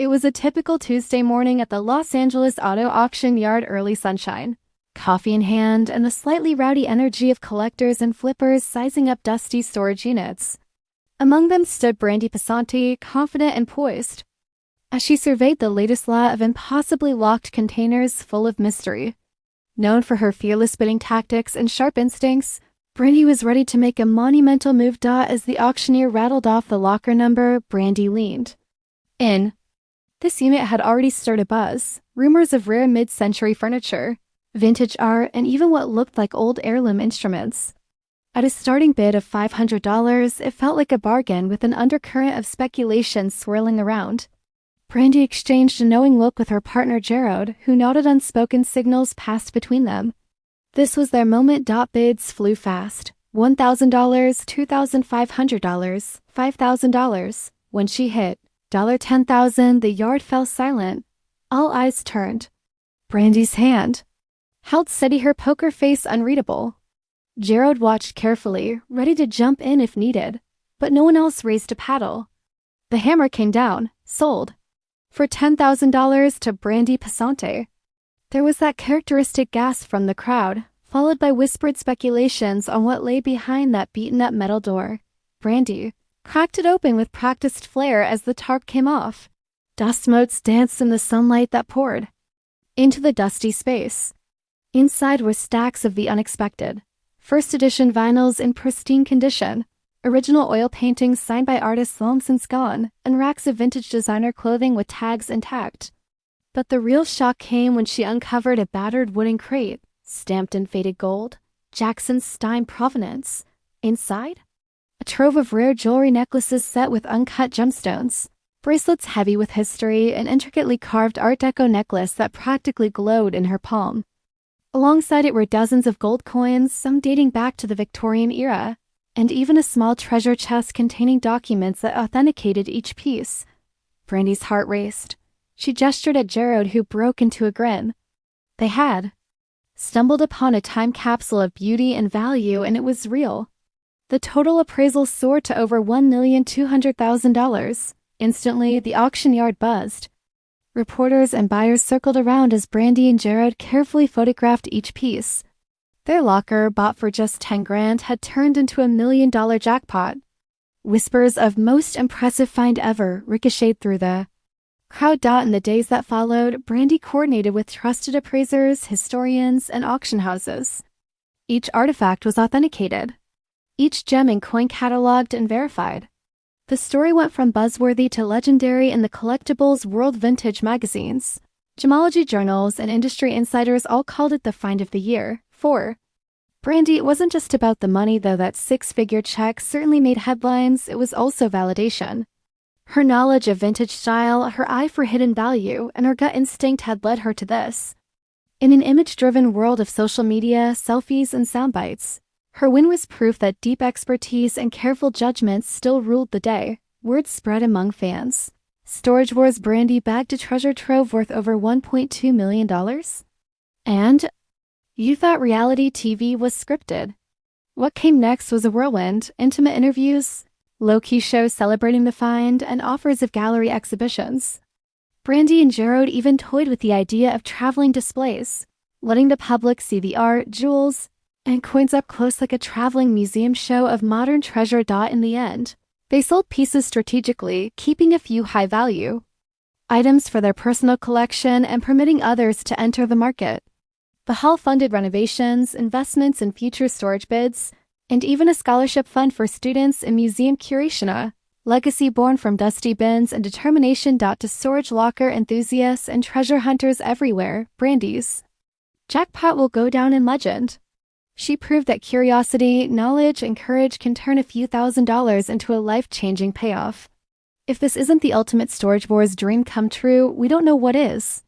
It was a typical Tuesday morning at the Los Angeles auto auction yard, early sunshine, coffee in hand, and the slightly rowdy energy of collectors and flippers sizing up dusty storage units. Among them stood Brandi Passante, confident and poised, as she surveyed the latest lot of impossibly locked containers full of mystery. Known for her fearless bidding tactics and sharp instincts, Brandi was ready to make a monumental move. As the auctioneer rattled off the locker number, Brandi leaned in. This unit had already stirred a buzz. Rumors of rare mid-century furniture, vintage art, and even what looked like old heirloom instruments. At a starting bid of $500, it felt like a bargain, with an undercurrent of speculation swirling around. Brandi exchanged a knowing look with her partner Jared, who nodded. Unspoken signals passed between them. This was their moment. Bids flew fast. $1,000, $2,500, $5,000. When she hit $10,000, the yard fell silent. All eyes turned. Brandi's hand held steady, her poker face unreadable. Jared watched carefully, ready to jump in if needed, but no one else raised a paddle. The hammer came down. Sold. For $10,000 to Brandi Passante. There was that characteristic gasp from the crowd, followed by whispered speculations on what lay behind that beaten-up metal door. Brandi cracked it open with practiced flair as the tarp came off. Dust motes danced in the sunlight that poured into the dusty space. Inside were stacks of the unexpected. First edition vinyls in pristine condition, original oil paintings signed by artists long since gone, and racks of vintage designer clothing with tags intact. But the real shock came when she uncovered a battered wooden crate, stamped in faded gold, Jackson Stein provenance. Inside, a trove of rare jewelry, necklaces set with uncut gemstones, bracelets heavy with history, an intricately carved Art Deco necklace that practically glowed in her palm. Alongside it were dozens of gold coins, some dating back to the Victorian era, and even a small treasure chest containing documents that authenticated each piece. Brandi's heart raced. She gestured at Jared, who broke into a grin. They had stumbled upon a time capsule of beauty and value, and it was real. The total appraisal soared to over $1,200,000. Instantly, the auction yard buzzed. Reporters and buyers circled around as Brandi and Jared carefully photographed each piece. Their locker, bought for just $10,000, had turned into $1 million jackpot. Whispers of "most impressive find ever" ricocheted through the crowd. In the days that followed, Brandi coordinated with trusted appraisers, historians, and auction houses. Each artifact was authenticated, each gem and coin cataloged and verified. The story went from buzzworthy to legendary in the collectibles world. Vintage magazines, gemology journals, and industry insiders all called it the find of the year. For Brandi, it wasn't just about the money, though. That six-figure check certainly made headlines. It was also validation. Her knowledge of vintage style, her eye for hidden value, and her gut instinct had led her to this. In an image-driven world of social media, selfies, and soundbites, her win was proof that deep expertise and careful judgment still ruled the day. Word spread among fans. Storage Wars: Brandi bagged a treasure trove worth over $1.2 million. And you thought reality TV was scripted. What came next was a whirlwind: intimate interviews, low-key shows celebrating the find, and offers of gallery exhibitions. Brandi and Jared even toyed with the idea of traveling displays, letting the public see the art, jewels, and coins up close, like a traveling museum show of modern treasure. In the end, they sold pieces strategically, keeping a few high-value items for their personal collection and permitting others to enter the market. The haul funded renovations, investments in future storage bids, and even a scholarship fund for students in museum curation, a legacy born from dusty bins and determination. To storage locker enthusiasts and treasure hunters everywhere, Brandi's Jackpot will go down in legend. She proved that curiosity, knowledge, and courage can turn a few $1,000s into a life-changing payoff. If this isn't the ultimate Storage Wars dream come true, we don't know what is.